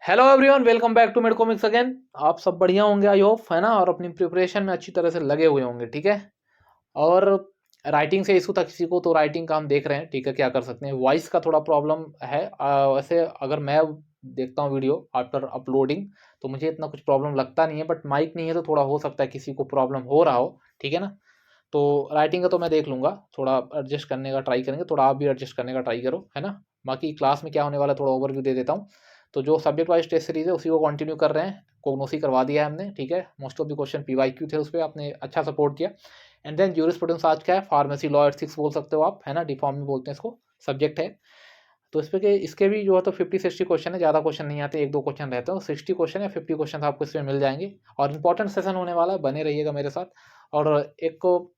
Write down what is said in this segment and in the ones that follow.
Hello everyone, welcome back to Medcomics again. आप सब बढ़िया होंगे आई होप, है ना। और अपनी प्रिपरेशन में अच्छी तरह से लगे हुए होंगे, ठीक है। और राइटिंग से इशू था किसी को, तो राइटिंग का हम देख रहे हैं, ठीक है। क्या कर सकते हैं, वॉइस का थोड़ा प्रॉब्लम है। वैसे अगर मैं देखता हूँ वीडियो आफ्टर अपलोडिंग तो मुझे इतना कुछ प्रॉब्लम लगता नहीं है, बट माइक नहीं है तो थोड़ा हो सकता है किसी को प्रॉब्लम हो रहा हो, ठीक है ना। तो राइटिंग का तो मैं देख लूंगा, थोड़ा एडजस्ट करने का ट्राई करेंगे, थोड़ा आप भी एडजस्ट करने का ट्राई करो, है ना। बाकी क्लास में क्या होने वाला है थोड़ा ओवरव्यू दे देता हूँ। तो जो सब्जेक्ट वाइज टेस्ट सीरीज है उसी को कंटिन्यू कर रहे हैं। कोग्नोसी करवा दिया है हमने, ठीक है। Most of the question PYQ थे, उस पर आपने अच्छा सपोर्ट किया। एंड देन ज्यूरिस्प्रूडेंस आज क्या है, फार्मेसी लॉ एथिक्स बोल सकते हो आप, है ना। डिफॉर्म में बोलते हैं इसको, सब्जेक्ट है। तो इस पे के इसके भी जो है तो 50-60 क्वेश्चन है, ज़्यादा क्वेश्चन नहीं आते, एक दो क्वेश्चन रहते हैं। 60 क्वेश्चन या 50 क्वेश्चन आपको इसमें मिल जाएंगे। और इंपॉर्टेंट सेशन होने वाला है, बने रहिएगा मेरे साथ। और एक को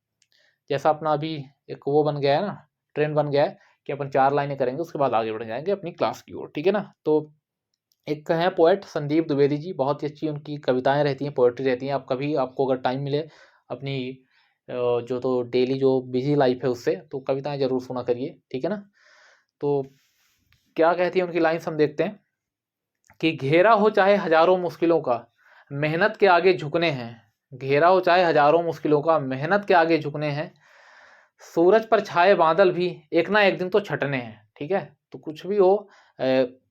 जैसा अपना अभी एक वो बन गया है ना, ट्रेंड बन गया है कि अपन 4 लाइनें करेंगे, उसके बाद आगे बढ़ जाएंगे अपनी क्लास की ओर, ठीक है ना। तो एक है पोएट संदीप द्विवेदी जी, बहुत ही अच्छी उनकी कविताएं रहती हैं, पोएट्री रहती हैं। आप कभी आपको अगर टाइम मिले अपनी जो तो डेली जो बिजी लाइफ है उससे, तो कविताएं जरूर सुना करिए, ठीक है ना। तो क्या कहती है उनकी लाइन्स, हम देखते हैं कि घेरा हो चाहे हजारों मुश्किलों का, मेहनत के आगे झुकने हैं। घेरा हो चाहे हजारों मुश्किलों का, मेहनत के आगे झुकने हैं। सूरज पर छाए बादल भी एक ना एक दिन तो छटने हैं, ठीक है। तो कुछ भी हो,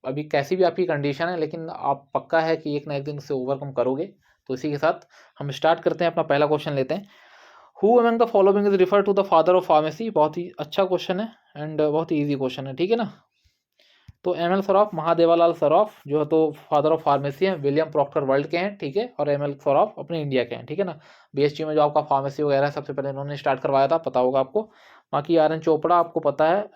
अभी कैसी भी आपकी कंडीशन है, लेकिन आप पक्का है कि एक ना एक दिन उसे ओवरकम करोगे। तो इसी के साथ हम स्टार्ट करते हैं, अपना पहला क्वेश्चन लेते हैं। Who among the following is refer to the father of pharmacy. बहुत ही अच्छा क्वेश्चन है एंड बहुत ही ईजी क्वेश्चन है, ठीक है ना। तो एम एल सराफ, महादेवालाल सराफ जो है तो फादर ऑफ फार्मेसी हैं, विलियम प्रॉक्टर वर्ल्ड के हैं, ठीक है। और एम एल सराफ अपने इंडिया के हैं, ठीक है ना। बीएसटी में जो आपका फार्मेसी वगैरह है सबसे पहले इन्होंने स्टार्ट करवाया था, पता होगा आपको। बाकी आर एन चोपड़ा आपको पता है,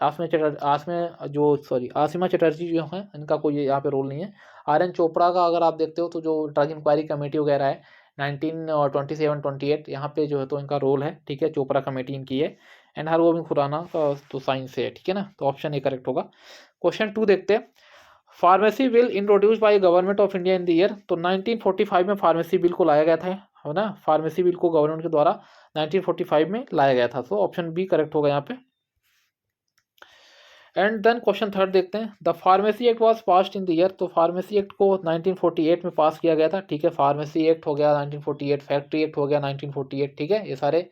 आसिमा चटर्जी जो हैं इनका कोई यहाँ पे रोल नहीं है। आर एन चोपड़ा का अगर आप देखते हो तो जो ड्रग इंक्वायरी कमेटी वगैरह है 1927-28, यहाँ पे जो है तो इनका रोल है, ठीक है। चोपड़ा कमेटी इनकी है। एंड हरगोबिंद खुराना का तो साइंस से है, ठीक है ना। तो ऑप्शन ए करेक्ट होगा। क्वेश्चन 2 देखते हैं। Pharmacy bill introduce by government of India in the year. तो 1945 में फार्मेसी बिल को लाया गया था, है ना। फार्मेसी बिल को गवर्नमेंट के द्वारा 1945 में लाया गया था। तो ऑप्शन बी करेक्ट होगा यहाँ पे। एंड देन क्वेश्चन थर्ड देखते हैं। The pharmacy act was passed in the year. तो फार्मेसी एक्ट को 1948 में पास किया गया था, ठीक है। फार्मेसी एक्ट हो गया 1948, फैक्ट्री एक्ट हो गया 1948, ठीक है। ये सारे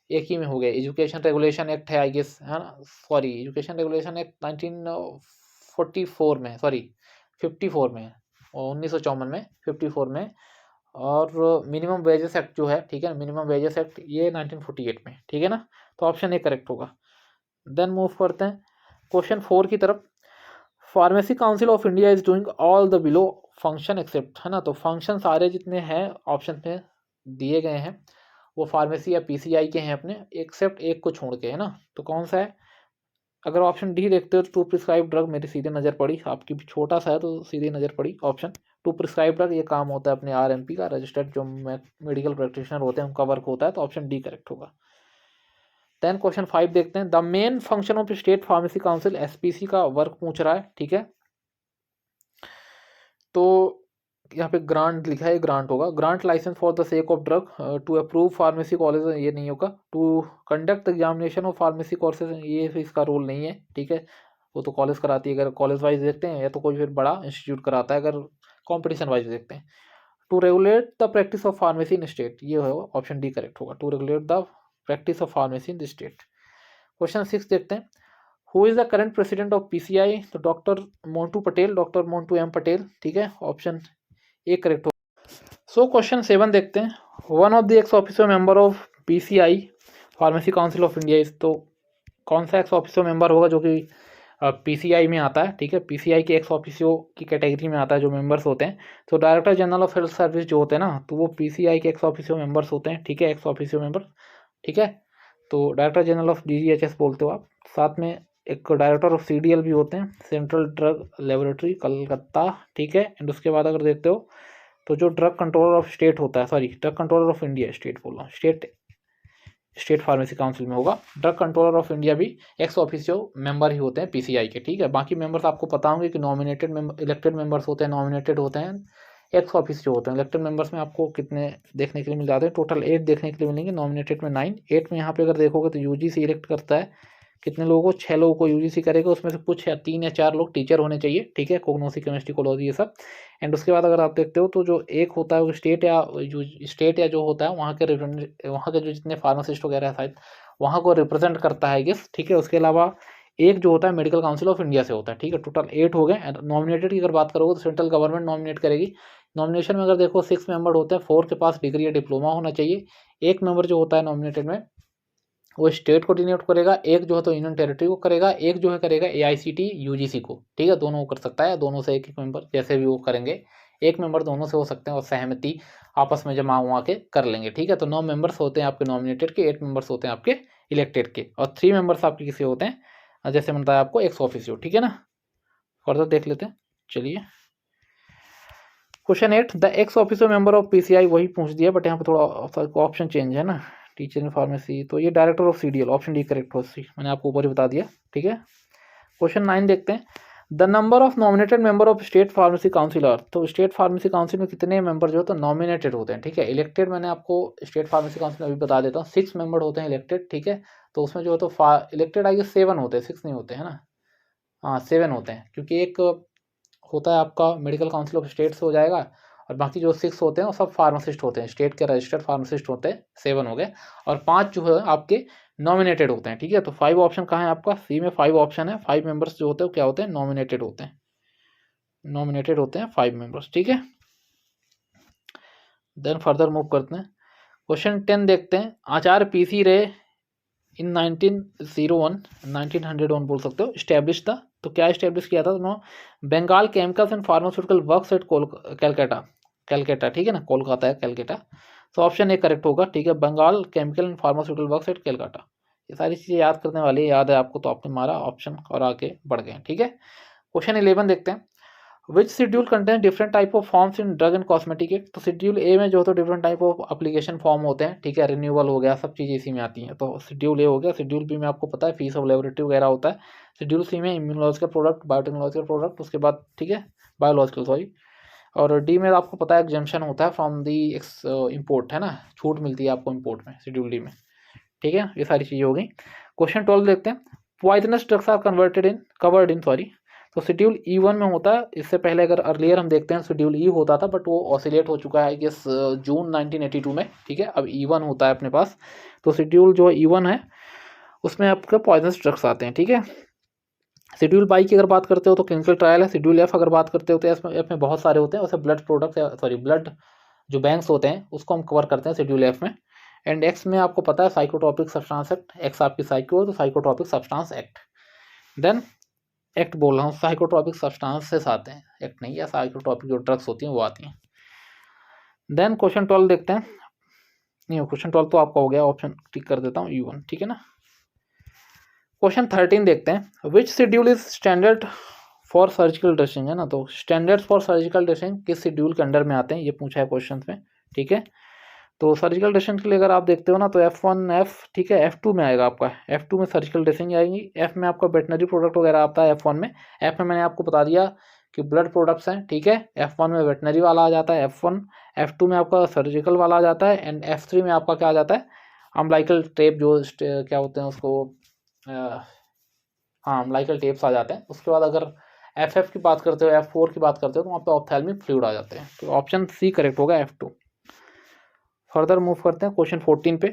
एक ही में हो गए। एजुकेशन रेगुलेशन एक्ट है आई गेस, है ना। सॉरी, एजुकेशन रेगुलेशन एक्ट 1944 में, सॉरी 54 में, 1954 में, 54 में। और मिनिमम वेजेस एक्ट जो है, ठीक है, मिनिमम वेजेस एक्ट ये 1948 में, ठीक है ना। तो ऑप्शन ए करेक्ट होगा। देन मूव करते हैं क्वेश्चन 4 की तरफ। Pharmacy council of India is doing all the below function except, है ना। तो फंक्शन सारे जितने हैं ऑप्शन में दिए गए हैं वो फार्मेसी या पीसीआई के हैं अपने, एक्सेप्ट एक को छोड़ के, है ना। तो कौन सा है। अगर ऑप्शन डी देखते हो तो टू प्रिस्क्राइब ड्रग मेरी सीधे नज़र पड़ी, आपकी भी छोटा सा है तो सीधी नज़र पड़ी ऑप्शन टू प्रिस्क्राइब ड्रग। ये काम होता है अपने आरएमपी का, रजिस्टर्ड जो मेडिकल प्रैक्टिशनर होते हैं उनका वर्क होता है। तो ऑप्शन डी करेक्ट होगा। देन क्वेश्चन 5 देखते हैं। The main function of state pharmacy council, SPC का वर्क पूछ रहा है, ठीक है। तो यहाँ पे ग्रांट लिखा है, ग्रांट होगा। Grant licence for the sake of drug to approve pharmacy college, ये नहीं होगा। To conduct examination of pharmacy courses, ये इसका रोल नहीं है, ठीक है। वो तो कॉलेज कराती है अगर कॉलेज वाइज देखते हैं, या तो कोई फिर बड़ा इंस्टीट्यूट कराता है अगर कॉम्पिटिशन वाइज देखते हैं। To regulate the practice of pharmacy in state, ये होगा ऑप्शन डी करेक्ट होगा। To regulate the practice of pharmacy in the state. Question 6 देखते हैं। Who is the current president of PCI. तो doctor Montu Patel, doctor Montu M Patel, ठीक है। Option A correct हो। So question 7 देखते हैं। One of the x officer member of PCI pharmacy council of India is. तो कौन सा एक्स ऑफिसर मेंबर होगा जो कि पीसीआई में आता है, ठीक है। पीसीआई के एक्स ऑफिसो की कैटेगरी में आता है जो मेंबर्स होते हैं। तो director general of health service जो होते हैं ना, तो वो पीसीआई के एक्स ऑफिसो मेंबर्स होते हैं, ठीक है। एक्स ऑफिसो मेंबर, ठीक है। तो डायरेक्टर जनरल ऑफ डीजीएचएस बोलते हो आप। साथ में एक डायरेक्टर ऑफ सीडीएल भी होते हैं, सेंट्रल ड्रग लेबोरेटरी कलकत्ता, ठीक है। एंड उसके बाद अगर देखते हो तो जो ड्रग कंट्रोलर ऑफ स्टेट होता है, sorry drug controller of India, state बोल रहा हूँ, स्टेट फार्मेसी काउंसिल में होगा। ड्रग कंट्रोलर ऑफ इंडिया भी एक्स ऑफिसियो मेंबर ही होते हैं पीसीआई के, ठीक है। बाकी मेंबर्स आपको पता होंगे कि नॉमिनेटेड इलेक्टेड मेंबर्स होते हैं, नॉमिनेटेड होते हैं, एक्स ऑफिसियो होते हैं। इलेक्टेड मेंबर्स में आपको कितने देखने के लिए मिल जाते हैं, टोटल 8 देखने के लिए मिलेंगे, नॉमिनेटेड में 9। 8 में यहाँ पे अगर देखोगे तो यूजीसी इलेक्ट करता है कितने लोगों को, 6 लोगों को यूजीसी करेगा, उसमें से कुछ या 3 या 4 लोग टीचर होने चाहिए, ठीक है, कोग्नोसी, केमिस्ट्री, कोलॉजी, ये सब। एंड उसके बाद अगर आप देखते हो तो जो एक होता है वो स्टेट या जो होता है वहाँ के जो जितने फार्मासिस्ट वगैरह है शायद वहाँ को रिप्रेजेंट करता है गेस, ठीक है। उसके अलावा एक जो होता है मेडिकल काउंसिल ऑफ इंडिया से होता है, ठीक है। टोटल 8 हो गए। नॉमिनेटेड की अगर बात करोगे तो सेंट्रल गवर्नमेंट नॉमिनेट करेगी। नॉमिनेशन में अगर देखो 6 मेंबर होते हैं, 4 के पास डिग्री या डिप्लोमा होना चाहिए। एक मेंबर जो होता है नॉमिनेटेड में वो स्टेट को डिनोट करेगा, एक जो है तो यूनियन टेरिटरी को करेगा, एक जो है करेगा AICTE UGC को, ठीक है। दोनों को कर सकता है, दोनों से एक एक मेंबर जैसे भी वो करेंगे। एक मेंबर दोनों से हो सकते हैं और सहमति आपस में जमा हुआ के कर लेंगे, ठीक है। तो 9 मेंबर्स होते हैं आपके नॉमिनेटेड के, 8 मेंबर्स होते हैं आपके इलेक्टेड के, और 3 मेंबर्स आपके किसी होते हैं, जैसे मैंने बताया आपको, एक्स ऑफिसियो, ठीक है ना। फर्दर देख लेते हैं, चलिए। Question 8, the x officer member of PCI, वही पूछ दिया बट यहाँ पे थोड़ा ऑप्शन चेंज है ना, टीचर इन फार्मेसी, तो ये director of CDL, option D correct हो, सी मैंने आपको ऊपर ही बता दिया, ठीक है। क्वेश्चन 9 देखते हैं, the number of nominated member of state pharmacy council are, तो स्टेट फार्मेसी काउंसिल में कितने मेंबर जो है तो नॉमिनेटेड होते हैं, ठीक है। इलेक्टेड मैंने आपको स्टेट फार्मेसी काउंसिल में अभी बता देता हूँ, 6 मेंबर होते हैं इलेक्टेड, ठीक है। तो उसमें जो है तो इलेक्टेड आइए 7 होते हैं, 6 नहीं होते हैं ना, हाँ 7 होते हैं, क्योंकि एक होता है आपका मेडिकल काउंसिल ऑफ स्टेट से हो जाएगा, और बाकी जो 6 होते हैं वो सब फार्मासिस्ट होते हैं, स्टेट के रजिस्टर्ड फार्मासिस्ट होते हैं, 7 हो गए, और 5 जो है आपके नॉमिनेटेड होते हैं, ठीक है। तो 5 ऑप्शन कहाँ है आपका, सी में 5 ऑप्शन है। 5 मेंबर्स जो होते हैं क्या होते हैं, नॉमिनेटेड होते हैं, नॉमिनेटेड होते हैं 5 मेंबर्स, ठीक है। देन फर्दर मूव करते हैं, क्वेश्चन 10 देखते हैं, आचार्य PC रे इन 1901 बोल सकते हो, स्टैब्लिश था, तो क्या स्टैब्लिश किया था उन्होंने, Bengal chemicals and pharmaceutical works at Calcutta, ठीक है ना, कोलकाता है कैलकाटा, तो ऑप्शन ए करेक्ट होगा, ठीक है। Bengal chemical and pharmaceutical works at Calcutta, ये सारी चीज़ें याद करने वाली, याद है आपको तो आपने मारा ऑप्शन और आगे बढ़ गए, ठीक है। क्वेश्चन 11 देखते हैं, which schedule contain different type of forms in drug and cosmetic act, तो शेड्यूल ए में जो तो different type of application form होते हैं, ठीक है, रिन्यूअल हो गया, सब चीज़ें इसी में आती हैं, तो शेड्यूल ए हो गया। शेड्यूल बी में आपको पता है फीस ऑफ लेबोरेटरी वगैरह होता है। शेड्यूल सी में इम्यूनोलॉजिकल प्रोडक्ट, बायोटेक्नोलॉजिकल प्रोडक्ट, उसके बाद ठीक है बायोलॉजिकल, सॉरी, और डी में आपको पता है एग्जेम्पशन होता है फ्रॉम दी इम्पोर्ट, है ना, छूट मिलती है आपको इम्पोर्ट में शेड्यूल डी में, ठीक है। ये सारी चीज़ें हो गई। क्वेश्चन 12 देखते हैं, poisonous drugs are covered in sorry, तो शेड्यूल E1 में होता है। इससे पहले अगर अर्लियर हम देखते हैं शेड्यूल E होता था, बट वो ऑसिलेट हो चुका है इस जून 1982 में, ठीक है। अब E1 होता है अपने पास, तो शेड्यूल जो E1 है उसमें आपके पॉइजनस ड्रग्स आते हैं, ठीक है। शेड्यूल बाई की अगर बात करते हो तो क्लिनिकल ट्रायल है। शेड्यूल F अगर बात करते हो तो एफ में बहुत सारे होते हैं, वैसे ब्लड प्रोडक्ट, सॉरी ब्लड जो बैंक्स होते हैं उसको हम कवर करते हैं शेड्यूल F में। एंड एक्स में आपको पता है साइकोट्रोपिक सब्सटेंस एक्ट, एक्स आपकी साइको है तो psychotropic substance act. Then act बोल रहा हूँ, साइकोट्रोपिक सब्सटेंसेस आते हैं, एक्ट नहीं है, साइकोट्रोपिक जो ड्रग्स होती हैं वो आती हैं। देन क्वेश्चन 12 देखते हैं, नहीं क्वेश्चन 12 तो आपका हो गया, ऑप्शन टिक कर देता हूँ E1, ठीक है ना। क्वेश्चन 13 देखते हैं, which schedule is standard for surgical dressing, है ना, तो स्टैंडर्ड फॉर सर्जिकल ड्रेसिंग किस शेड्यूल के अंडर में आते हैं, ये पूछा है क्वेश्चन में, ठीक है। तो सर्जिकल ड्रेसिंग के लिए अगर आप देखते हो ना तो F1 F, ठीक है, F2 में आएगा आपका, F2 में सर्जिकल ड्रेसिंग आएगी। F में आपका वेटनरी प्रोडक्ट वगैरह आता है F1 में। F में मैंने आपको बता दिया कि ब्लड प्रोडक्ट्स हैं, ठीक है। F1 में वेटनरी वाला आ जाता है F1, F2 में आपका सर्जिकल वाला आ जाता है, एंड F3 में आपका क्या आ जाता है, अम्लाइकल टेप, जो क्या होते हैं उसको, हाँ अम्लाइकल टेप्स आ जाते हैं। उसके बाद अगर FF की बात करते हो, F4 की बात करते हो तो वहाँ पे ऑप्थेल्मिक फ्लूइड आ जाते हैं, तो ऑप्शन सी करेक्ट होगा, F2। फर्दर मूव करते हैं क्वेश्चन 14 पे,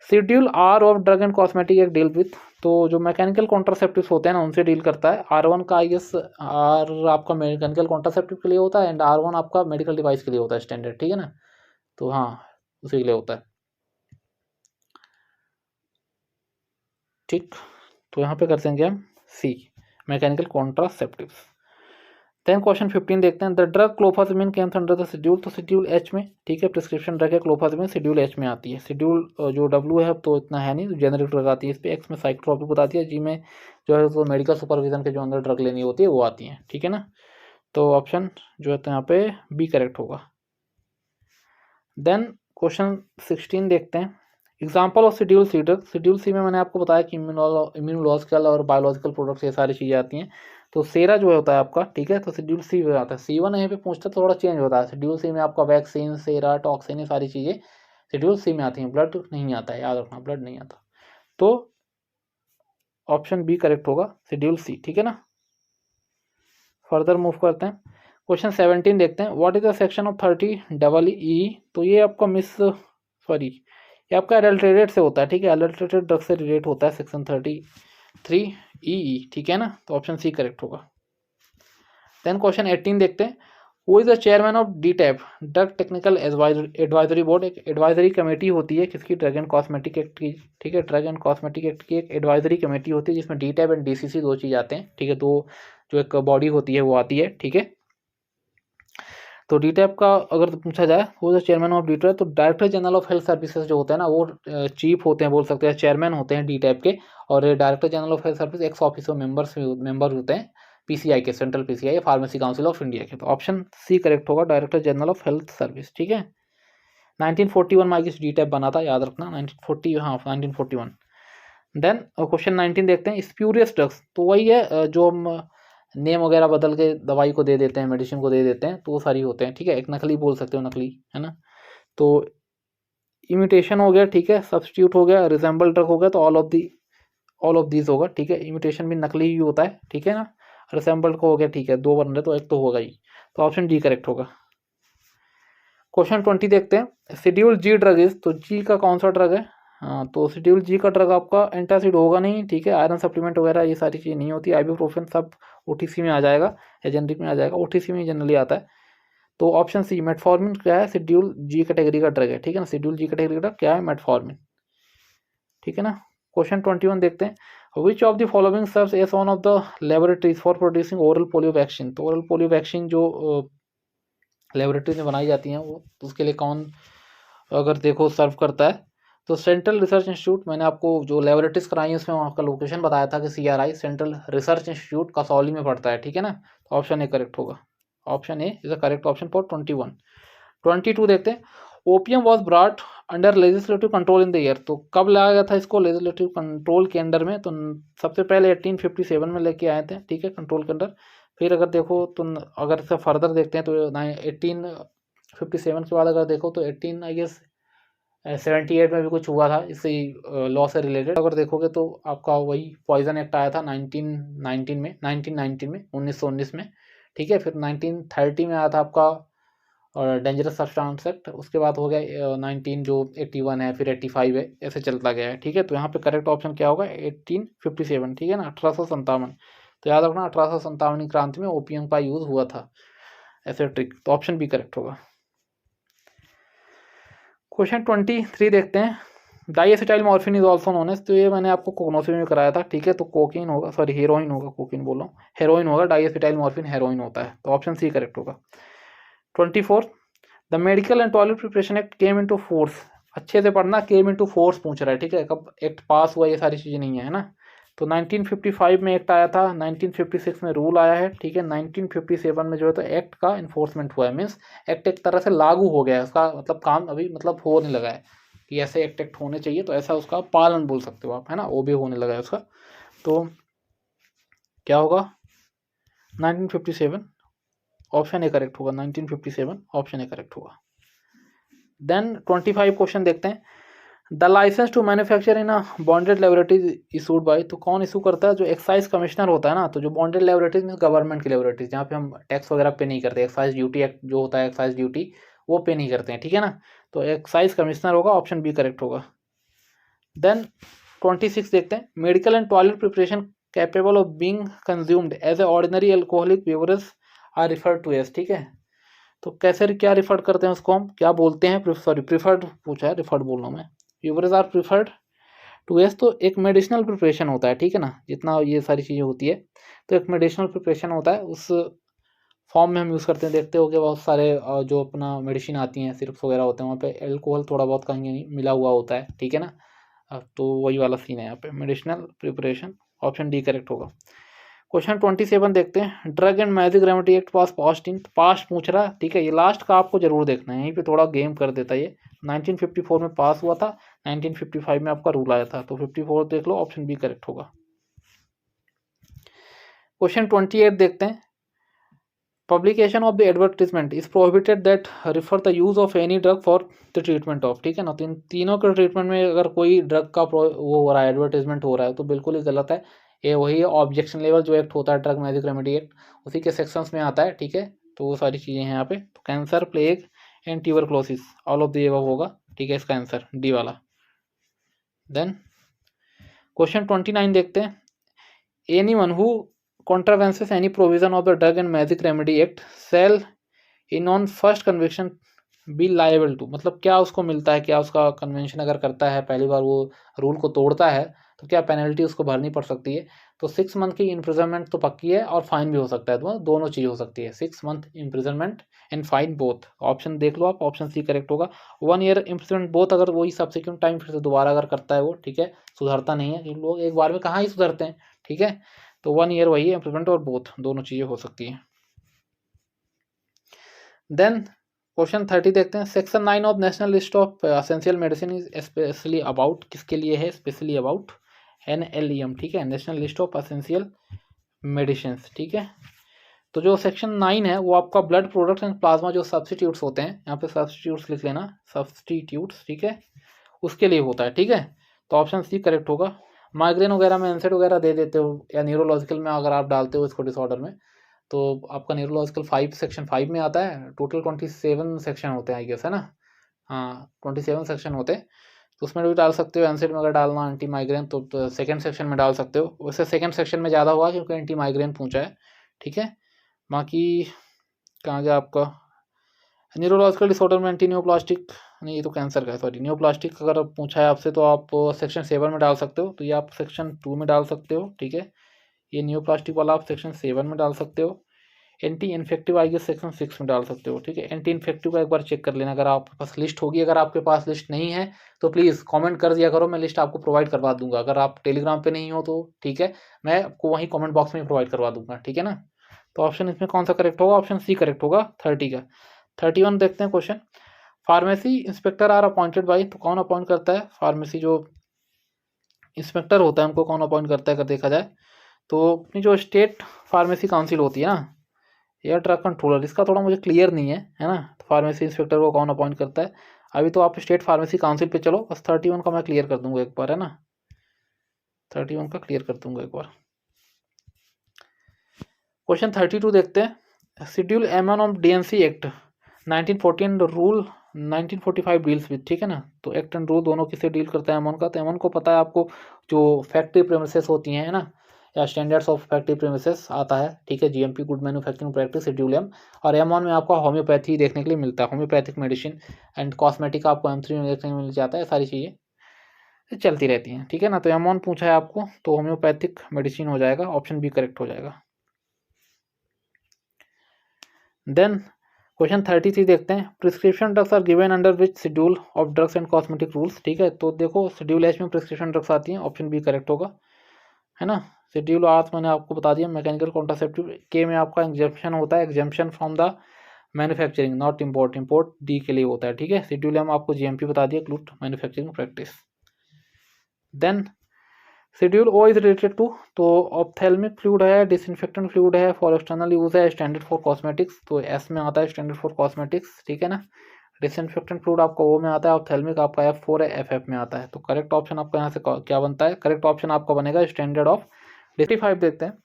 schedule R of drug and cosmetic एक डील विथ, तो जो मैकेनिकल कॉन्ट्रासेप्टिव्स होते हैं ना उनसे डील करता है। R1 का R आपका मैकेनिकल कॉन्ट्रासेप्टिव के लिए होता है, एंड R1 आपका मेडिकल डिवाइस के लिए होता है स्टैंडर्ड, ठीक है ना, तो हाँ उसी के लिए होता है, ठीक। तो यहाँ पे कर देंगे हम C, mechanical contraceptives. Then question 15 देखते हैं, the drug clofazimine comes under the schedule, तो शेड्यूल H में, ठीक है, प्रिस्क्रिप्शन ड्रग है क्लोफाजमिन, शेड्यूल H में आती है। शेड्यूल जो W है तो इतना है नहीं, जेनरिक ड्रग आती है इस पर। X में साइकोट्रोपिक बताती है, G में जो है तो मेडिकल सुपरविजन के जो अंदर ड्रग लेनी होती है वो आती है, ठीक है ना। तो ऑप्शन जो है तो यहाँ पे बी करेक्ट होगा। देन क्वेश्चन 16 देखते हैं, example of schedule C drug, schedule C में मैंने आपको बताया कि इम्यूनोलॉजिकल और बायोलॉजिकल प्रोडक्ट्स ये सारी चीज़ें आती हैं। तो सेरा जो होता है आपका, ठीक है, तो शेड्यूल सी में आता है। C1 यहाँ पे पूछता थोड़ा चेंज होता है, शेड्यूल सी में आपका वैक्सीन, सेरा, टॉक्सिन, ये सारी चीज़ें शेड्यूल सी में आती हैं, ब्लड नहीं आता है, याद रखना ब्लड नहीं आता। तो ऑप्शन बी करेक्ट होगा, शेड्यूल सी, ठीक है ना। फर्दर मूव करते हैं, क्वेश्चन 17 देखते हैं। What is the section of 30EE। तो ये आपका ये आपका एडल्ट्रेटेड से होता है, ठीक है, एडल्ट्रेटेड ड्रग से रिलेट होता है सेक्शन 33EE, ठीक है ना। तो ऑप्शन सी करेक्ट होगा। देन क्वेश्चन 18 देखते हैं। Who is the chairman of DTAB, drug technical advisory board. एक एडवाइजरी कमेटी होती है किसकी, ड्रग एंड कॉस्मेटिक एक्ट की, ठीक है, ड्रग एंड कॉस्मेटिक एक्ट की एक एडवाइजरी कमेटी होती है जिसमें DTAB एंड DCC दो चीज़ आते हैं, ठीक है। तो जो एक बॉडी होती है वो आती है, ठीक है। तो DTAB का अगर पूछा जाए वो जो चेयरमैन ऑफ DTAB, तो director general of health services जो होता है ना, वो चीफ होते हैं, बोल सकते हैं चेयरमैन होते हैं DTAB के। और director general of health service x officer member होते हैं PCI के, central PCI, pharmacy council of India के। तो ऑप्शन सी करेक्ट होगा, director general of health service, ठीक है। 1941 में आगे DTAB बना था, याद रखना, 1940, हाँ 1941। देन क्वेश्चन 19 देखते हैं। स्प्यूरियस ड्रग्स, तो वही है जो हम नेम वगैरह बदल के दवाई को दे देते हैं, मेडिसिन को दे देते हैं, तो वो सारी होते हैं, ठीक है। एक नकली बोल सकते हो, नकली, है ना। तो इमिटेशन हो गया, ठीक है, सब्स्टिट्यूट हो गया, रिजेंबल ड्रग हो गया, तो ऑल ऑफ दीज होगा, ठीक है। इमिटेशन भी नकली ही होता है, ठीक है ना। रिजेंबल को हो गया, ठीक है, दो बन रहे तो एक तो होगा ही, तो ऑप्शन डी करेक्ट होगा। क्वेश्चन 20 देखते हैं। शेड्यूल जी ड्रग इज, तो जी का कौन सा ड्रग है। हाँ, तो शेड्यूल जी का ड्रग आपका एंटासिड होगा नहीं, ठीक है। आयरन सप्लीमेंट वगैरह ये सारी चीज़ नहीं होती। आइबुप्रोफेन सब OTC में आ जाएगा या जेनरिक में आ जाएगा, OTC में जनरली आता है। तो ऑप्शन सी मेटफॉर्मिन क्या है, शेड्यूल जी कैटेगरी का ड्रग है, ठीक है ना। शेड्यूल जी कैटेगरी का ड्रग क्या है, मेटफॉर्मिन, ठीक है ना। क्वेश्चन 21 देखते हैं। Which of the following serves as one of the laboratories for producing oral polio vaccine. तो ओरल पोलियो वैक्सीन जो लेबोरेटरीज में बनाई जाती हैं वो, तो उसके लिए कौन अगर देखो सर्व करता है, तो सेंट्रल रिसर्च इंस्टीट्यूट। मैंने आपको जो लेबोरेटरीज कराई है उसमें आपका लोकेशन बताया था कि CRI, central research institute, Kasauli में पड़ता है, ठीक है ना। तो ऑप्शन ए करेक्ट होगा, option A is the correct option for 21। 22 देखते हैं। Opium was brought under legislative control in the year. तो कब लाया गया था इसको लेजिस्लेटिव कंट्रोल के अंडर में, तो सबसे पहले 1857 में लेके आए थे, ठीक है, कंट्रोल के अंदर। फिर अगर देखो तो अगर से फर्दर देखते हैं तो 1857 के बाद अगर देखो तो 18 आई गेस 78 में भी कुछ हुआ था इसी लॉ से रिलेटेड। अगर देखोगे तो आपका वही पॉइजन एक्ट आया था 1919 में 1919 में, ठीक है। फिर 1930 में आया था आपका और डेंजरस सब्सटेंस एक्ट। उसके बाद हो गया 19 जो 81 है, फिर 85 है, ऐसे चलता गया है, ठीक है। तो यहाँ पे करेक्ट ऑप्शन क्या होगा, 1857, ठीक है ना, 1857। तो याद रखना 1857 की क्रांति में ओपियम का यूज़ हुआ था, ऐसे ट्रिक। तो ऑप्शन बी करेक्ट होगा। क्वेश्चन 23 देखते हैं। Diacetyl morphine is also known as, तो ये मैंने आपको कोग्नोसिस में कराया था, ठीक है। तो कोकीन होगा, सॉरी हेरोइन होगा, कोकीन बोल रहा हूँ, हेरोइन होगा। डाईएसिटाइल मॉर्फिन हेरोइन होता है, तो ऑप्शन सी करेक्ट होगा। 24 the medical and toilet preparation act came into force. अच्छे से पढ़ना, केम इनटू फोर्स पूछ रहा है, ठीक है, कब एक्ट पास हुआ ये सारी चीज़ें नहीं है ना। तो 1955 में एक्ट आया था, 1956 में रूल आया है, ठीक है। 1957 में जो है तो एक्ट का इन्फोर्समेंट हुआ है, मीन्स एक्ट एक तरह से लागू हो गया है, उसका मतलब काम अभी मतलब होने लगा है कि ऐसे एक्ट होने चाहिए, तो ऐसा उसका पालन बोल सकते हो आप, है ना, वो भी होने लगा है उसका। तो क्या होगा 1957, ऑप्शन ए करेक्ट होगा, 1957 ऑप्शन ए करेक्ट होगा। देन 25 क्वेश्चन देखते हैं। The licence to manufacture in a bonded laboratories issued by, तो कौन इशू करता है, जो एक्साइज कमिश्नर होता है ना। तो जो बॉन्डेड लेबोरेटरीज मीन गवर्नमेंट की लेबोरेटरीज जहाँ पे हम टैक्स वगैरह पे नहीं करते, एक्साइज ड्यूटी एक्ट जो होता है, एक्साइज ड्यूटी वो पे नहीं करते हैं, ठीक है ना। तो एक्साइज कमिश्नर होगा, ऑप्शन बी करेक्ट होगा। देन 26 देखते हैं। Medical and toilet preparation capable of being consumed as a ordinary alcoholic beverage are referred to as, ठीक है। तो कैसे क्या रिफर करते हैं उसको, हम क्या बोलते हैं, सॉरी प्रिफर्ड पूछा है, रिफर्ड बोल रहा हूँ मैं। Beverage are preferred to as, तो एक मेडिसिनल प्रिपरेशन होता है, ठीक है ना, जितना ये सारी चीज़ें होती है तो एक मेडिसिनल प्रिपरेशन होता है, उस फॉर्म में हम यूज़ करते हैं। देखते हो कि बहुत सारे जो अपना मेडिसिन आती हैं, सिरप्स वगैरह होते हैं, वहाँ पे एल्कोहल थोड़ा बहुत कहीं मिला हुआ होता है, ठीक है ना। तो वही वाला सीन है यहाँ पे, medicinal preparation, option D correct होगा। क्वेश्चन 27 देखते हैं। Drug and magic remedy act past पूछ रहा है, ठीक है। ये लास्ट का आपको जरूर देखना है, यहीं पे थोड़ा गेम कर देता है ये। 1954 में पास हुआ था, 1955 में आपका रूल आया था, तो 54 देख लो, ऑप्शन बी करेक्ट होगा। क्वेश्चन 28 देखते हैं। Publication of the advertisement is prohibited that refer the use of any drug for the treatment of, ठीक है ना। तो इन तीनों के ट्रीटमेंट में अगर कोई ड्रग का वो हो रहा है, एडवर्टीजमेंट हो रहा है, तो बिल्कुल ही गलत है। ये वही ऑब्जेक्शन लेवल जो एक्ट होता है, ड्रग मैजिक रेमेडी एक्ट, उसी के सेक्शंस में आता है, ठीक है। तो वो सारी चीज़ें हैं यहाँ पे। तो cancer, plague and tuberculosis, all of the above होगा, ठीक है, इसका आंसर डी वाला। देन क्वेश्चन 29 देखते हैं। Anyone who contravenes any provision of the Drug and Magic Remedy Act shall in on first conviction be liable to, मतलब क्या उसको मिलता है, क्या उसका कन्वेंशन अगर करता है, पहली बार वो रूल को तोड़ता है तो क्या पेनल्टी उसको भरनी पड़ सकती है। तो 6 मंथ की इम्प्रिजनमेंट तो पक्की है और फाइन भी हो सकता है, तो दोनों चीज़ हो सकती है, 6 month imprisonment and fine both. Option देख लो आप, ऑप्शन सी करेक्ट होगा। 1 ईयर इम्प्रिजनमेंट बोथ, अगर वही सब्सिक्वेंट टाइम फिर से दोबारा अगर करता है वो, ठीक है, सुधरता नहीं है, लोग एक बार में कहाँ ही सुधरते हैं, ठीक है। तो 1 ईयर वही है इम्प्लीमेंट, और बोथ दोनों चीज़ें हो सकती हैं। देन क्वेश्चन 30 देखते हैं। Section 9 of national list of essential medicine is specially about, किसके लिए है, स्पेशली अबाउट NLEM, ठीक है, national list of essential medicine, ठीक है। तो जो सेक्शन 9 है वो आपका ब्लड प्रोडक्ट्स एंड प्लाज्मा जो सब्सटीट्यूट्स होते हैं, यहाँ पे सब्सटीट्यूट्स लिख लेना, सब्सटीट्यूट्स, ठीक है, उसके लिए होता है, ठीक है। तो ऑप्शन सी करेक्ट होगा। माइग्रेन वगैरह में एनसेड वगैरह दे देते हो, या न्यूरोलॉजिकल में अगर आप डालते हो इसको डिसऑर्डर में, तो आपका न्यूरोलॉजिकल 5 सेक्शन 5 में आता है। टोटल 27 सेक्शन होते हैं आई गेस, है ना, हाँ 27 सेक्शन होते हैं। तो उसमें भी डाल सकते हो, एनसेड में अगर डालना एंटी माइग्रेन तो सेकेंड सेक्शन में डाल सकते हो। वैसे सेकेंड सेक्शन में ज़्यादा हुआ क्योंकि एंटी माइग्रेन पूछा है, ठीक है। बाकी कहाँ गया आपका न्यूरोलॉजिकल डिसऑर्डर में एंटी न्योप्लास्टिक, नहीं ये तो कैंसर का है, सॉरी, न्योप्लास्टिक अगर पूछा है आपसे तो आप सेक्शन 7 में डाल सकते हो, तो ये आप सेक्शन 2 में डाल सकते हो, ठीक है। ये न्योप्लास्टिक वाला आप सेक्शन 7 में डाल सकते हो। एंटी इन्फेक्टिव आइए सेक्शन 6 में डाल सकते हो, ठीक है। एंटी इन्फेक्टिव का एक बार चेक कर लेना, अगर आपके पास लिस्ट होगी, अगर आपके पास लिस्ट नहीं है तो प्लीज़ कमेंट कर दिया करो, मैं लिस्ट आपको प्रोवाइड करवा दूंगा। अगर आप टेलीग्राम पे नहीं हो तो ठीक है, मैं आपको वहीं कमेंट बॉक्स में प्रोवाइड करवा दूंगा, ठीक है ना। तो ऑप्शन इसमें कौन सा करेक्ट होगा, ऑप्शन सी करेक्ट होगा 30 का। 31 देखते हैं question. Pharmacy inspector are appointed by, तो कौन अपॉइंट करता है, फार्मेसी जो इंस्पेक्टर होता है उनको कौन अपॉइंट करता है अगर देखा जाए तो अपनी जो स्टेट फार्मेसी काउंसिल होती है ना, एयर ड्रग कंट्रोलर, इसका थोड़ा मुझे क्लियर नहीं है ना। तो फार्मेसी इंस्पेक्टर को कौन अपॉइंट करता है, अभी तो आप स्टेट फार्मेसी काउंसिल पे चलो, बस 31 का मैं क्लियर कर दूंगा एक बार, है ना, 31 का क्लियर कर दूंगा एक बार। क्वेश्चन 32 देखते हैं। Schedule M1 of DNC act 1914 rule 1945 deals with, ठीक है ना। तो एक्ट एंड रूल दोनों किससे डील करता है M1 का, तो M1 को पता है आपको, जो फैक्ट्री प्रेमिसेस होती हैं, है ना, या स्टैंडर्ड्स ऑफ फैक्ट्री प्रेमिसेस आता है, ठीक है, GMP good manufacturing practice schedule M। और M1 में आपका होम्योपैथी देखने के लिए मिलता है, होम्योपैथिक मेडिसिन एंड कॉस्मेटिक आपको M3 में देखने को मिल जाता है, सारी चीज़ें चलती रहती हैं, ठीक है ना। तो M1 पूछा है आपको तो होम्योपैथिक मेडिसिन हो जाएगा, ऑप्शन बी करेक्ट हो जाएगा। देन क्वेश्चन 33 देखते हैं। Prescription drugs are given under which schedule of drugs and cosmetic rules, ठीक है। तो देखो शेड्यूल एच में प्रिस्क्रिप्शन ड्रग्स आती हैं, ऑप्शन बी करेक्ट होगा, है ना। शेड्यूल आर मैंने आपको बता दिया, मैकेनिकल कॉन्ट्रासेप्टिव के में आपका एग्जेम्पशन होता है, exemption from the manufacturing not import, import D के लिए होता है, ठीक है। शेड्यूल एम आपको GMP बता दिया, good manufacturing practice. Then schedule O is related to, तो ऑप्थेल्मिक फ्लूइड है, डिसइंफेक्टेंट फ्लूइड है, फॉर एक्सटर्नल यूज है, स्टैंडर्ड फॉर कॉस्मेटिक्स, तो एस में आता है स्टैंडर्ड फॉर कॉस्मेटिक्स, ठीक है ना। डिसइंफेक्टेंट फ्लूइड आपका ओ में आता है, ऑप्थेल्मिक आपका F4 है, FF में आता है। तो करेक्ट ऑप्शन आपका यहाँ से क्या बनता है, करेक्ट ऑप्शन आपका बनेगा स्टैंडर्ड ऑफ 55 देखते हैं।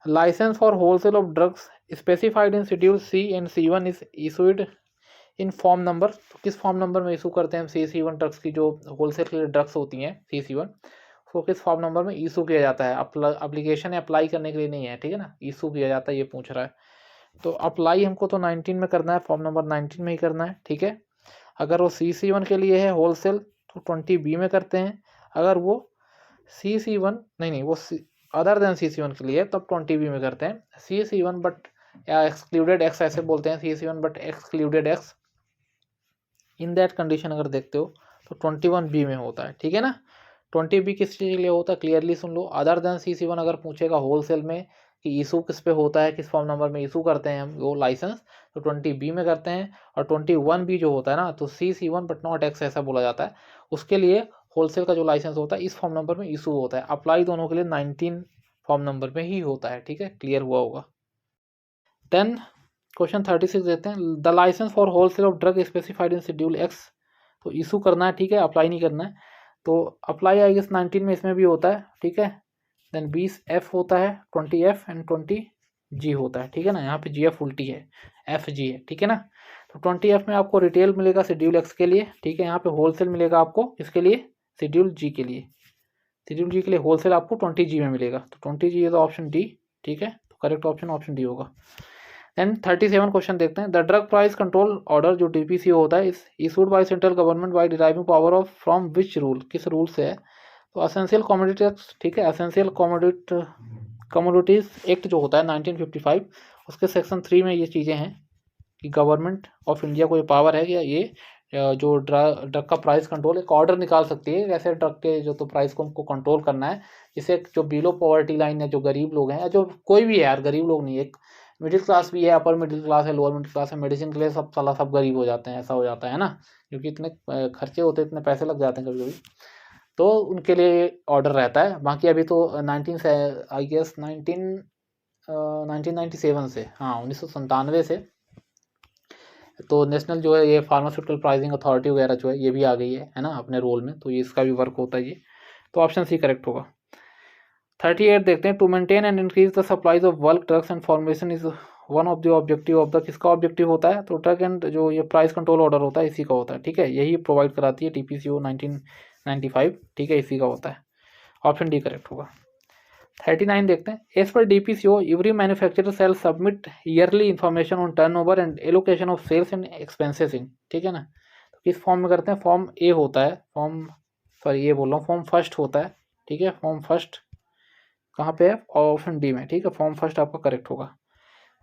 Licence for wholesale of drugs specified in schedule C and C1 is issued in form number, तो किस फॉर्म नंबर में इशू करते हैं हम C1 ड्रग्स की, जो होलसेल के ड्रग्स होती हैं C1, तो किस फॉर्म नंबर में इशू किया जाता है। अप्लीकेशन अप्लाई करने के लिए नहीं है, ठीक है ना, इशू किया जाता है, ये पूछ रहा है। तो अप्लाई हमको तो 19 में करना है, फॉर्म नंबर 19 में ही करना है, ठीक है। अगर वो CC1 के लिए है होलसेल तो 20B में करते हैं, अगर वो CC1 नहीं वो अदर देन CC1 के लिए तब 20B में करते हैं। CC1 बट या एक्सक्लूडेड एक्स ऐसे बोलते हैं, CC1 but excluded x, in that condition अगर देखते हो तो 21B में होता है, ठीक है ना। 20B किस चीज़ के लिए होता है, क्लियरली सुन लो। अदर देन CC1 अगर पूछेगा होलसेल में कि इशू किस पे होता है, किस फॉर्म नंबर में इशू करते हैं हम वो लाइसेंस, तो 20B में करते हैं। और 21B जो होता है ना, तो CC1 बट नॉट एक्स ऐसा बोला जाता है, उसके लिए होलसेल का जो लाइसेंस होता है इस फॉर्म नंबर में इशू होता है। अप्लाई दोनों के लिए 19 फॉर्म नंबर में ही होता है, ठीक है, क्लियर हुआ होगा। देन क्वेश्चन 36 देते हैं, the licence for wholesale of drug specified in schedule X, तो इशू करना है, ठीक है, अप्लाई नहीं करना है। तो अप्लाई आई गेस 19 में इसमें भी होता है, ठीक है। देन 20F होता है, 20F एंड 20G होता है, ठीक है ना। यहाँ पे GF उल्टी है, FG है, ठीक है ना। तो 20F में आपको रिटेल मिलेगा शेड्यूल एक्स के लिए, ठीक है। यहाँ पे होलसेल मिलेगा आपको इसके लिए शेड्यूल जी के लिए, शेड्यूल जी के लिए होलसेल आपको 20G में मिलेगा। तो 20G इज ऑप्शन डी, ठीक है। तो करेक्ट ऑप्शन ऑप्शन डी होगा। देन 37 क्वेश्चन देखते हैं, the drug price control order जो DPCO होता है इस issued by central government by deriving power of from which rule, किस रूल से है। तो असेंशियल कमोडिटी एक्ट, ठीक है, असेंशियल कमोडिटीज एक्ट जो होता है 1955, उसके सेक्शन 3 में ये चीज़ें हैं कि गवर्नमेंट ऑफ इंडिया को ये पावर है कि ये जो ड्रग का प्राइस कंट्रोल एक ऑर्डर निकाल सकती है, ऐसे ड्रग के जो तो प्राइस को उनको कंट्रोल करना है, जिससे जो बिलो पॉवर्टी लाइन है, जो गरीब लोग हैं, या जो कोई भी है यार, गरीब लोग नहीं, एक मिडिल क्लास भी है, अपर मिडिल क्लास है, लोअर मिडिल क्लास है, मेडिसिन के लिए सब साला सब गरीब हो जाते हैं, ऐसा हो जाता है ना, क्योंकि इतने खर्चे होते हैं, इतने पैसे लग जाते हैं कभी कभी, तो उनके लिए ऑर्डर रहता है। बाकी अभी तो 1997 से, हाँ 1997 से तो नेशनल जो है ये फार्मास्यूटिकल प्राइसिंग अथॉरिटी वगैरह जो है ये भी आ गई है ना अपने रोल में, तो ये इसका भी वर्क होता है ये। तो ऑप्शन सी करेक्ट होगा। 38 देखते हैं, to maintain and increase the supplies of bulk drugs and formulation is one of the objective of the, किसका ऑब्जेक्टिव होता है। तो ड्रग एंड जो ये प्राइस कंट्रोल ऑर्डर होता है इसी का होता है, ठीक है, यही प्रोवाइड कराती है DPCO 1995, ठीक है, इसी का होता है। ऑप्शन डी करेक्ट होगा। 39 देखते हैं, as per DPCO every manufacturer shall submit yearly information on turnover and allocation of sales and expenses in, ठीक है ना। तो किस फॉर्म में करते हैं, फॉर्म ए होता है, फॉर्म फर्स्ट होता है, ठीक है, फॉर्म फर्स्ट कहाँ पे है, ऑप्शन डी में, ठीक है, फॉर्म फर्स्ट आपका करेक्ट होगा।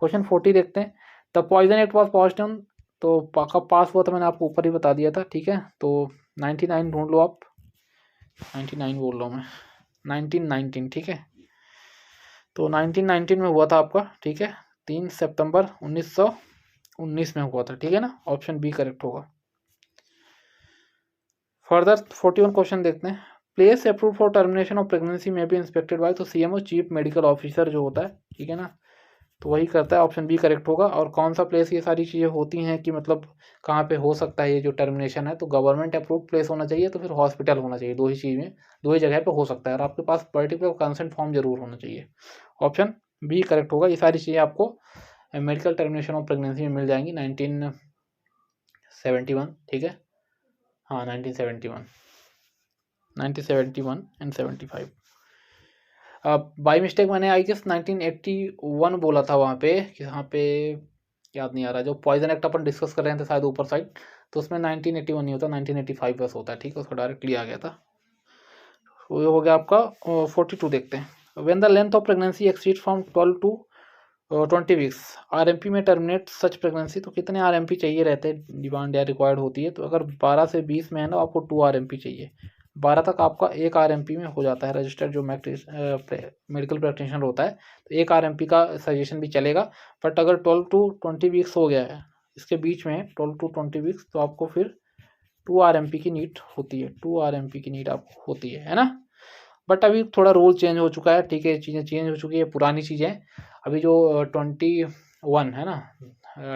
क्वेश्चन 40 देखते हैं, the poison act was passed on, तो कब पास हुआ था मैंने आपको ऊपर ही बता दिया था, ठीक है। तो 99 ढूंढ लो आप, 99 बोल रहा हूँ मैं, 1919, ठीक है। तो 1919 में हुआ था आपका, ठीक है, 3 सितंबर 1919 में हुआ था, ठीक है ना। ऑप्शन बी करेक्ट होगा। फर्दर 41 क्वेश्चन देखते हैं, place approve for termination of pregnancy में बी इंस्पेक्टेड बाय, तो CMO चीफ मेडिकल ऑफिसर जो होता है, ठीक है ना, तो वही करता है। ऑप्शन बी करेक्ट होगा। और कौन सा प्लेस ये सारी चीज़ें होती हैं कि मतलब कहाँ पे हो सकता है ये जो टर्मिनेशन है, तो गवर्नमेंट अप्रूव प्लेस होना चाहिए, तो फिर हॉस्पिटल होना चाहिए, दो ही चीज़ में, दो ही जगह पे हो सकता है, और आपके पास पर्टिकुलर कंसेंट फॉर्म जरूर होना चाहिए। ऑप्शन बी करेक्ट होगा। ये सारी चीज़ें आपको मेडिकल टर्मिनेशन ऑफ प्रेगनेंसी में मिल जाएंगी 1971, ठीक है, हाँ 1971 एंड 75। बाई मिस्टेक मैंने आई गेस 1981 बोला था वहाँ पे, कि यहाँ पे याद नहीं आ रहा, जो पॉइजन एक्ट अपन डिस्कस कर रहे थे शायद ऊपर साइड, तो उसमें 1981 नहीं होता, 1985 बस होता है, ठीक है, उसको डायरेक्टली आ गया था। तो ये हो गया आपका 42 देखते हैं, when the length of pregnancy exceed from 12 to 20 weeks RMP में टर्मिनेट सच प्रेगनेंसी, तो कितने RMP चाहिए रहते हैं, डिमांड या रिक्वायर्ड होती है। तो अगर 12 से 20 में है ना, आपको 2 RMP चाहिए, 12 तक आपका 1 RMP में हो जाता है, रजिस्टर्ड जो मेडिकल प्रैक्टिशनर होता है, तो 1 RMP का सजेशन भी चलेगा। बट अगर 12 to 20 वीक्स हो गया है, इसके बीच में 12 to 20 वीक्स, तो आपको फिर 2 RMP की नीड होती है, 2 RMP की नीड आपको होती है ना। बट अभी थोड़ा रूल चेंज हो चुका है, ठीक है, चीज़ें चेंज हो चुकी है, पुरानी चीज़ें। अभी जो 21 है ना,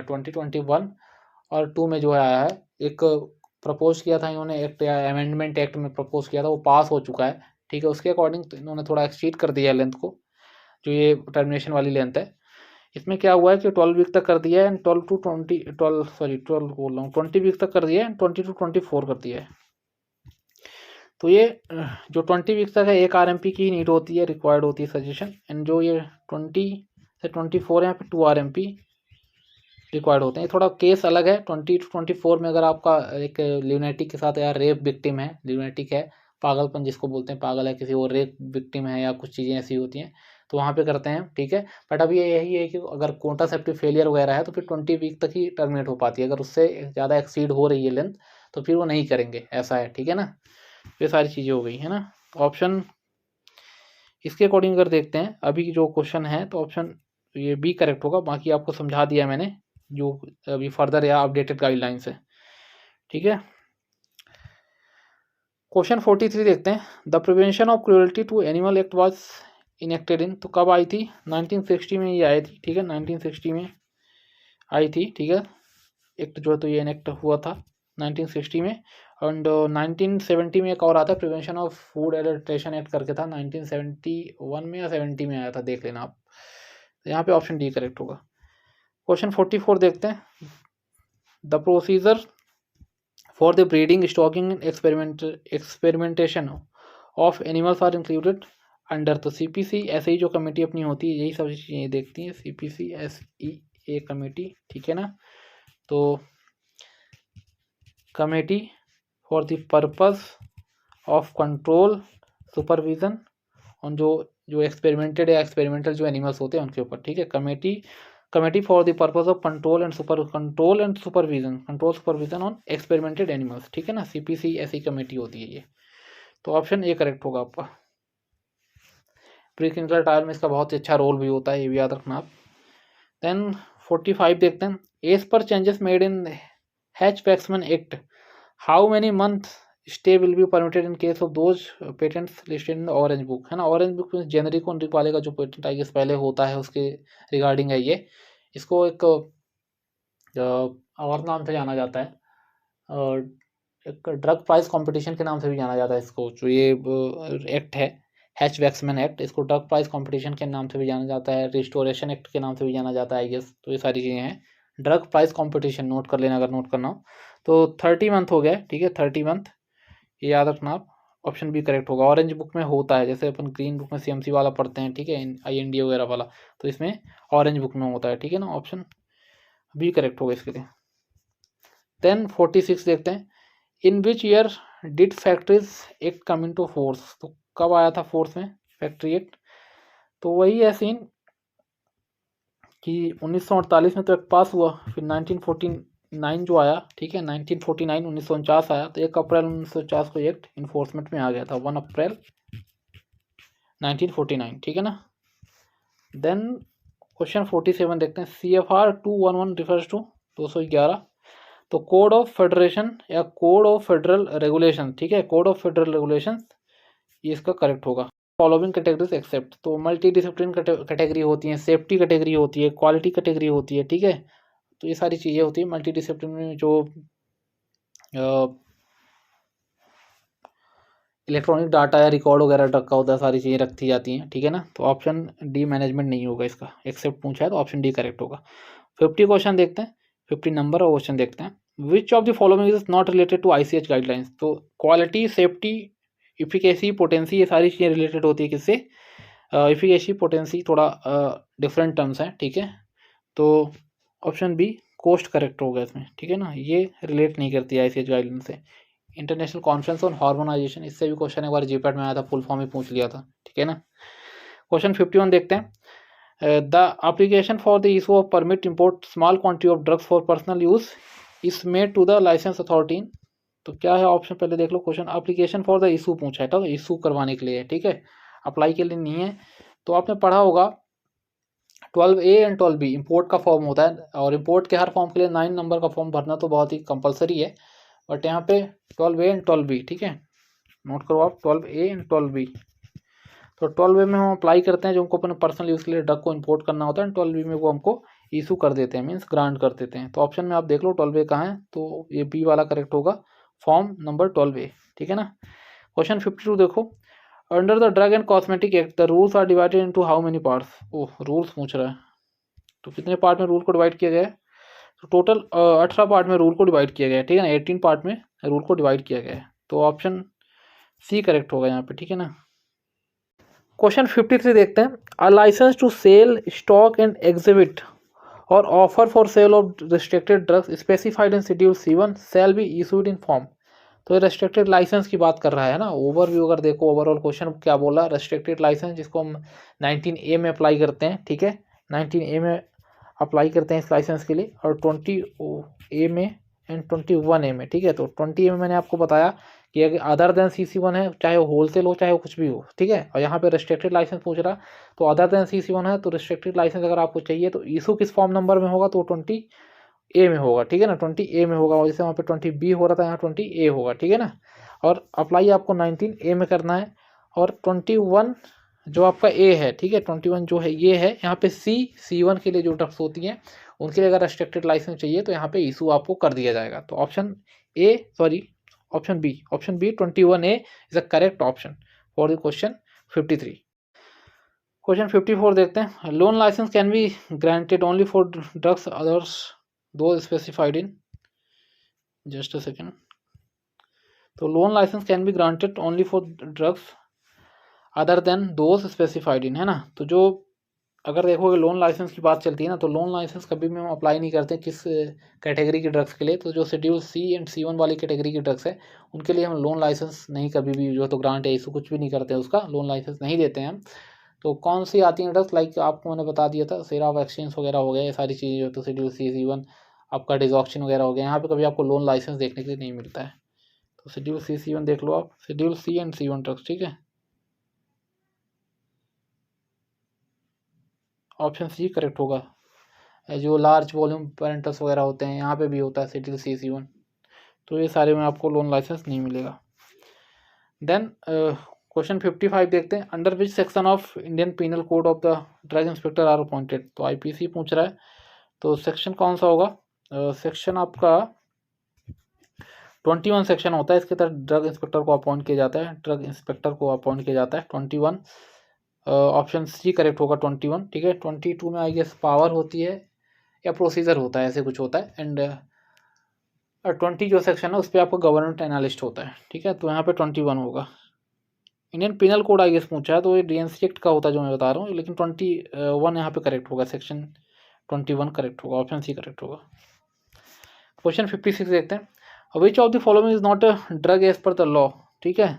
2021 और 2 में जो आया है, एक प्रपोज किया था इन्होंने एक्ट, या अमेंडमेंट एक्ट में प्रपोज किया था, वो पास हो चुका है, ठीक है। उसके अकॉर्डिंग तो इन्होंने थोड़ा एक्सीड कर दिया है लेंथ को, जो ये टर्मिनेशन वाली लेंथ है। इसमें क्या हुआ है कि 12 वीक तक कर दिया है, एंड 12 बोल रहा हूँ, 20 वीक तक कर दिया है, 20 to 24 कर दिया है। तो ये जो 20 वीक तक है 1 RMP की नीड होती है, रिक्वायर्ड होती है सजेशन, एंड जो ये 20 से 24 है, यहाँ पे 2 RMP रिक्वायर्ड होते हैं। थोड़ा केस अलग है, 20 to 24 में अगर आपका एक ल्यूनेटिक के साथ, या रेप विक्टिम है, ल्यूनेटिक है पागलपन जिसको बोलते हैं, पागल है किसी और, रेप विक्टिम है, या कुछ चीज़ें ऐसी होती हैं, तो वहाँ पे करते हैं, ठीक है। बट अभी यही है कि अगर कॉन्ट्रासेप्टिव फेलियर वगैरह है, तो फिर 20 वीक तक ही टर्मिनेट हो पाती है, अगर उससे ज़्यादा एक्सीड हो रही है लेंथ, तो फिर वो नहीं करेंगे, ऐसा है, ठीक है ना। ये सारी चीज़ें हो गई है ना। ऑप्शन इसके अकॉर्डिंग अगर देखते हैं अभी जो क्वेश्चन है, तो ऑप्शन ये बी करेक्ट होगा। बाकी आपको समझा दिया मैंने जो अभी फर्दर या अपडेटेड गाइडलाइंस है, ठीक है। क्वेश्चन 43 देखते हैं, the prevention of cruelty to animal act was enacted in, तो कब आई थी, 1960 में ये आई थी, ठीक है, 1960 में आई थी, ठीक है। एक्ट जो है तो ये एनेक्ट हुआ था 1960 में। एंड 1970 में एक और आता है, prevention of food adulteration act करके था, 1971 में या 70 में आया था, देख लेना आप। यहाँ पे ऑप्शन डी करेक्ट होगा। क्वेश्चन 44 देखते हैं। The procedure for the breeding, stocking, experimentation of animals are included under. तो CPC SE जो कमेटी अपनी होती है यही सब चीज़ें देखती है, CPC SEA कमेटी, ठीक है ना। तो committee for the purpose of control supervision on जो एक्सपेरिमेंटेड या एक्सपेरिमेंटल जो एनिमल्स होते हैं उनके ऊपर, ठीक है। Committee for the purpose of control and supervision on experimented animals, ठीक है ना। CPC ऐसी कमेटी होती है ये। तो ऑप्शन ए करेक्ट होगा आपका। प्री क्लिनिकल ट्रायल में इसका बहुत ही अच्छा रोल भी होता है, ये भी याद रखना आप। देन 45 देखते हैं। As per changes made in Hatch Waxman act, how many month stay will be permitted in case of those patents listed in orange book, है ना। ऑरेंज बुक में जेनरिक ओनरिक वाले का जो पेटेंट आई गेस पहले होता है उसके रिगार्डिंग है ये। इसको एक और नाम से जाना जाता है, एक ड्रग प्राइस कंपटीशन के नाम से भी जाना जाता है इसको। जो ये एक्ट है हैच-वैक्समैन एक्ट, इसको ड्रग प्राइस कंपटीशन के नाम से भी जाना जाता है, रिस्टोरेशन एक्ट के नाम से भी जाना जाता है आई गेस। तो ये सारी चीज़ें हैं। ड्रग प्राइस कंपटीशन नोट कर लेना अगर नोट करना हो तो। 30 मंथ हो गया, ठीक है, 30 मंथ, ये याद रखना आप। ऑप्शन बी करेक्ट होगा। ऑरेंज बुक में होता है, जैसे अपन ग्रीन बुक में CMC वाला पढ़ते हैं, ठीक है, IND वगैरह वाला, तो इसमें ऑरेंज बुक में होता है, ठीक है ना। ऑप्शन बी करेक्ट होगा इसके लिए। देन 46 देखते हैं। In which year did factories act come into force, तो कब आया था फोर्स में फैक्ट्री एक्ट। तो वही है सीन कि 1948 में तो एक पास हुआ, फिर 1949 जो आया, ठीक है, 1949 1949 आया, तो 1 अप्रैल 1949 को एक्ट इन्फोर्समेंट में आ गया था, 1 अप्रैल 1949, ठीक है ना। देन क्वेश्चन 47 देखते हैं। CFR 211 रिफर्स टू 211, तो कोड ऑफ फेडरेशन या कोड ऑफ फेडरल रेगुलेशन, ठीक है, कोड ऑफ फेडरल रेगुलेशन, ये इसका करेक्ट होगा। फॉलोइंग कैटेगरीज एक्सेप्ट, तो मल्टी डिसिप्लिन कैटेगरी होती है, सेफ्टी कैटेगरी होती है, क्वालिटी कैटेगरी होती है, ठीक है। तो ये सारी चीज़ें होती है मल्टी डिसिप्लिन में। जो इलेक्ट्रॉनिक डाटा या रिकॉर्ड वगैरह रखा होता है, सारी चीज़ें रखी जाती हैं, ठीक है ना। तो ऑप्शन डी मैनेजमेंट नहीं होगा इसका, एक्सेप्ट पूछा है तो ऑप्शन डी करेक्ट होगा। 50 क्वेश्चन देखते हैं, 50 नंबर और क्वेश्चन देखते हैं। Which of the following is not related to ICH guidelines, तो क्वालिटी, सेफ्टी, इफिकेसी, पोटेंसी, ये सारी चीज़ें रिलेटेड होती है किससे। इफिकेसी पोटेंसी थोड़ा डिफरेंट टर्म्स हैं, ठीक है। तो ऑप्शन बी कोस्ट करेक्ट होगा इसमें, ठीक है ना। ये रिलेट नहीं करती है ICH गाइडलाइंस से। इंटरनेशनल कॉन्फ्रेंस ऑन हार्मोनाइजेशन, इससे भी क्वेश्चन एक बार GPAT में आया था, फुल फॉर्म ही पूछ लिया था, ठीक है ना। क्वेश्चन 51 देखते हैं। The application for the issue of permit import small quantity of drugs for personal use is made to the license authority. तो क्या है ऑप्शन, पहले देख लो question. Application for the issue पूछा है, तो इशू करवाने के लिए, ठीक है, अप्लाई के लिए नहीं है। तो आपने पढ़ा होगा 12A एंड 12B इम्पोर्ट का फॉर्म होता है, और इम्पोर्ट के हर फॉर्म के लिए 9 नंबर का फॉर्म भरना तो बहुत ही कंपलसरी है, बट यहाँ पे 12A एंड 12B, ठीक है, नोट करो आप 12A एंड 12B। तो 12A में हम अप्लाई करते हैं जो हमको अपने पर्सनल यूज़ के लिए ड्रग को इंपोर्ट करना होता है, एंड 12B में वो हमको इशू कर देते हैं, मीन्स ग्रांट कर देते हैं। तो ऑप्शन में आप देख लो 12A कहाँ है, तो ये बी वाला करेक्ट होगा, फॉर्म नंबर 12A, ठीक है ना। क्वेश्चन 52 देखो। Under the drug and cosmetic act the rules are divided into how many parts. Oh, rules पूछ रहा है, तो कितने पार्ट में रूल को डिवाइड किया गया है। तो टोटल 18 पार्ट में रूल को डिवाइड किया गया है, ठीक है ना, 18 पार्ट में रूल को डिवाइड किया गया है। तो ऑप्शन सी करेक्ट होगा यहाँ पे, ठीक है ना। क्वेश्चन 53 देखते हैं। A license to sell, stock and exhibit or offer for sale of restricted drugs specified in schedule C1 shall be issued in form. तो ये रेस्ट्रिक्टेड लाइसेंस की बात कर रहा है ना। ओवरव्यू अगर देखो, ओवरऑल क्वेश्चन क्या बोला, रेस्ट्रिक्टेड लाइसेंस जिसको हम 19A में अप्लाई करते हैं, ठीक है, 19A में अप्लाई करते हैं इस लाइसेंस के लिए, और 20A में एंड 21A में, ठीक है। तो 20A में मैंने आपको बताया कि अगर अदर देन CC1 है, चाहे वो होलसेल हो चाहे वो कुछ भी हो, ठीक है, और यहाँ पे रेस्ट्रिक्टेड लाइसेंस पूछ रहा, तो अदर देन CC1 है, तो रेस्ट्रिक्टेड लाइसेंस अगर आपको चाहिए तो इशू किस फॉर्म नंबर में होगा, तो 20A में होगा, ठीक है ना, 20A में होगा। जैसे वहाँ पे 20B हो रहा था, यहाँ 20A होगा, ठीक है ना। और अप्लाई आपको 19A में करना है, और 21 जो आपका A है, ठीक है, 21 जो है ये है, यहाँ पे C C1 के लिए जो ड्रग्स होती हैं उनके लिए अगर रेस्ट्रिक्टेड लाइसेंस चाहिए तो यहाँ पे इशू आपको कर दिया जाएगा। तो option B 21A is a correct option for the question 53। Question 54 देखते हैं। Loan license can be granted only for drugs others those specified in, just a second. तो loan license can be granted only for drugs other than those specified in, है ना। तो जो अगर देखोगे loan licence की बात चलती है ना, तो लोन लाइसेंस कभी भी हम अप्लाई नहीं करते किस कैटेगरी के ड्रग्स के लिए। तो जो शेड्यूल C एंड C1 वाली कैटेगरी के ड्रग्स है उनके लिए हम लोन लाइसेंस नहीं कभी भी जो तो ग्रांट है इशू कुछ भी नहीं करते हैं, उसका लोन लाइसेंस नहीं देते हैं हम। तो कौन सी आती हैं ड्रग्स, लाइक आपको मैंने बता दिया था, सेरा वैक्सीन्स वगैरह हो गए, ये सारी चीज़ें जो तो शेड्यूल C C1 आपका डिजॉक्सिन वगैरह हो गया, यहाँ पे कभी आपको लोन लाइसेंस देखने के लिए नहीं मिलता है। तो शेड्यूल C C1 देख लो आप, schedule C and C1 drugs, ठीक है। ऑप्शन C करेक्ट होगा। जो लार्ज वॉल्यूम पेरेंटल्स वगैरह होते हैं यहाँ पे भी होता है शेड्यूल C C1। तो ये सारे में आपको लोन लाइसेंस नहीं मिलेगा। देन क्वेश्चन 55 देखते हैं। Under which section of Indian penal code of the drug inspector are appointed. तो IPC पूछ रहा है, तो सेक्शन कौन सा होगा? सेक्शन आपका 21 सेक्शन होता है, इसके तहत ड्रग इंस्पेक्टर को अपॉइंट किया जाता है, ड्रग इंस्पेक्टर को अपॉइंट किया जाता है 21। ऑप्शन C करेक्ट होगा 21, ठीक है। 22 में आई गेस पावर होती है या प्रोसीजर होता है, ऐसे कुछ होता है। एंड 20 जो सेक्शन है उस पर आपको गवर्नमेंट एनालिस्ट होता है, ठीक है। तो यहाँ पे 21 होगा। Indian penal code I guess पूछा है, तो ये DNC एक्ट का होता है जो मैं बता रहा हूँ, लेकिन 21 यहाँ पे करेक्ट होगा, सेक्शन 21 करेक्ट होगा, ऑप्शन C करेक्ट होगा। क्वेश्चन 56 देखते हैं। Which of the following is not a drug as per the law, ठीक है।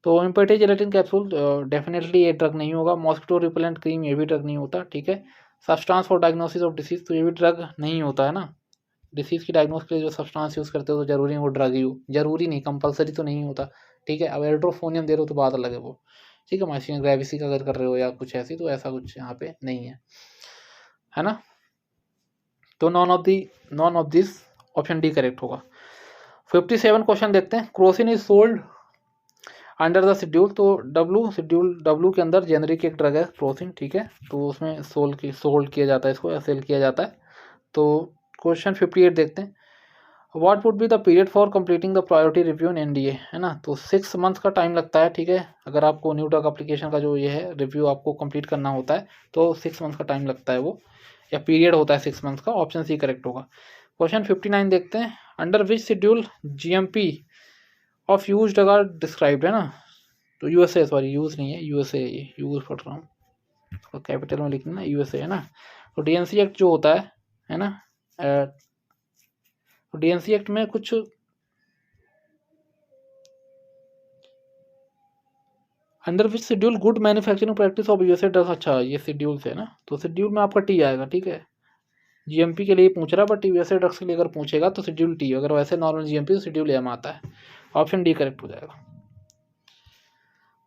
तो इम्पेटी जेलेटिन कैप्सूल डेफिनेटली ये ड्रग नहीं होगा। मॉस्किटो रिपेलेंट क्रीम ये भी ड्रग नहीं होता, ठीक है। Substance for diagnosis of disease, तो ये भी ड्रग नहीं होता है ना। डिसीज की डायग्नोस के लिए जो सब्सटेंस यूज़ करते हो तो जरूरी नहीं वो ड्रग ही हो, जरूरी नहीं, कंपलसरी तो नहीं होता, ठीक है। अब एल्ड्रोफोनियम दे रहे हो तो बात अलग है वो, ठीक है। माइसिन ग्रेविस का अगर कर रहे हो या कुछ ऐसी, तो ऐसा कुछ यहाँ पे नहीं है ना। तो none of this option D correct होगा। 57 क्वेश्चन देखते हैं। Crocin is sold under the schedule, तो शेड्यूल W के अंदर जेनरिक एक ड्रग है क्रोसिन, ठीक है। तो उसमें सोल्ड किया जाता है इसको, या सेल किया जाता है। तो क्वेश्चन 58 देखते हैं। What would be the period for completing the priority review in NDA, है ना। तो 6 मंथ्स का टाइम लगता है, ठीक है। अगर आपको न्यू ड्रग एप्लीकेशन का जो ये है रिव्यू आपको कंप्लीट करना होता है तो 6 मंथ्स का टाइम लगता है वो, या पीरियड होता है 6 मंथ्स का, ऑप्शन C करेक्ट होगा। क्वेश्चन 59 देखते हैं। Under which schedule GMP of use drug are described, है ना। तो USA, सॉरी यूज नहीं है, USA, ये यूज पढ़ रहा हूँ, तो कैपिटल में लिखना ना, USA है ना। तो DNC एक्ट जो होता है ना, तो DNC एक्ट में कुछ under which schedule good manufacturing practice of USA drugs, अच्छा ये शेड्यूल से है ना। तो शेड्यूल में आपका T आएगा, ठीक है। GMP के लिए पूछ रहा है, बट USA ड्रग्स के लिए अगर पूछेगा तो शेड्यूल T, अगर वैसे नॉर्मल GMP तो शेड्यूल M आता है, ऑप्शन D करेक्ट हो जाएगा।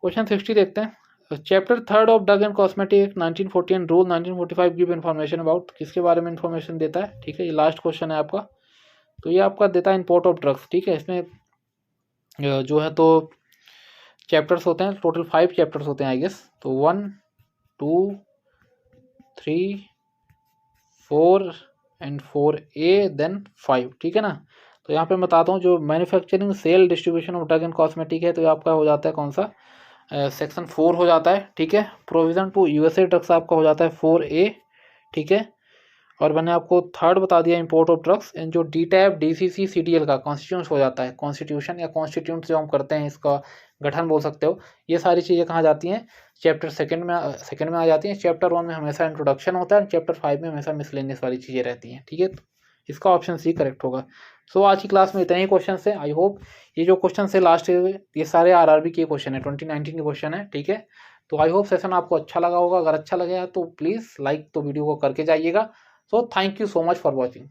क्वेश्चन 60 देखते हैं। Chapter 3 of drug and cosmetic act 1940 and rule 1945 give information about, किसके बारे में इन्फॉर्मेशन देता है, ठीक है। ये लास्ट क्वेश्चन है आपका। तो ये आपका देता है इंपोर्ट ऑफ ड्रग्स, ठीक है। इसमें जो है तो चैप्टर्स होते हैं, टोटल 5 चैप्टर्स होते हैं आई गेस। तो 1, 2, 3, 4 एंड 4A देन 5, ठीक है ना। तो यहाँ पे मैं बताता हूँ, जो manufacturing sale distribution of drug and cosmetic है, तो ये आपका हो जाता है कौन सा, सेक्शन 4 हो जाता है, ठीक है। प्रोविजन टू USA ड्रग्स आपका हो जाता है 4A, ठीक है। और मैंने आपको 3rd बता दिया इंपोर्ट ऑफ ड्रग्स, एंड जो DTAB DCC CDL का कॉन्स्टिट्यूंट हो जाता है, कॉन्स्टिट्यूशन या कॉन्स्टिट्यूंट जो हम करते हैं, इसका गठन बोल सकते हो। ये सारी चीज़ें कहाँ जाती हैं, चैप्टर सेकंड में आ जाती हैं। चैप्टर 1 में हमेशा इंट्रोडक्शन होता है, चैप्टर 5 में हमेशा मिसलेनियस वाली चीज़ें रहती हैं, ठीक है। तो इसका ऑप्शन C करेक्ट होगा। सो आज की क्लास में इतने ही क्वेश्चन है। आई होप ये जो क्वेश्चन है लास्ट, ये सारे RRB के क्वेश्चन है, 2019 के क्वेश्चन है, ठीक है। तो आई होप सेशन आपको अच्छा लगा होगा। अगर अच्छा लगा तो प्लीज़ लाइक तो वीडियो को करके जाइएगा। So thank you so much for watching.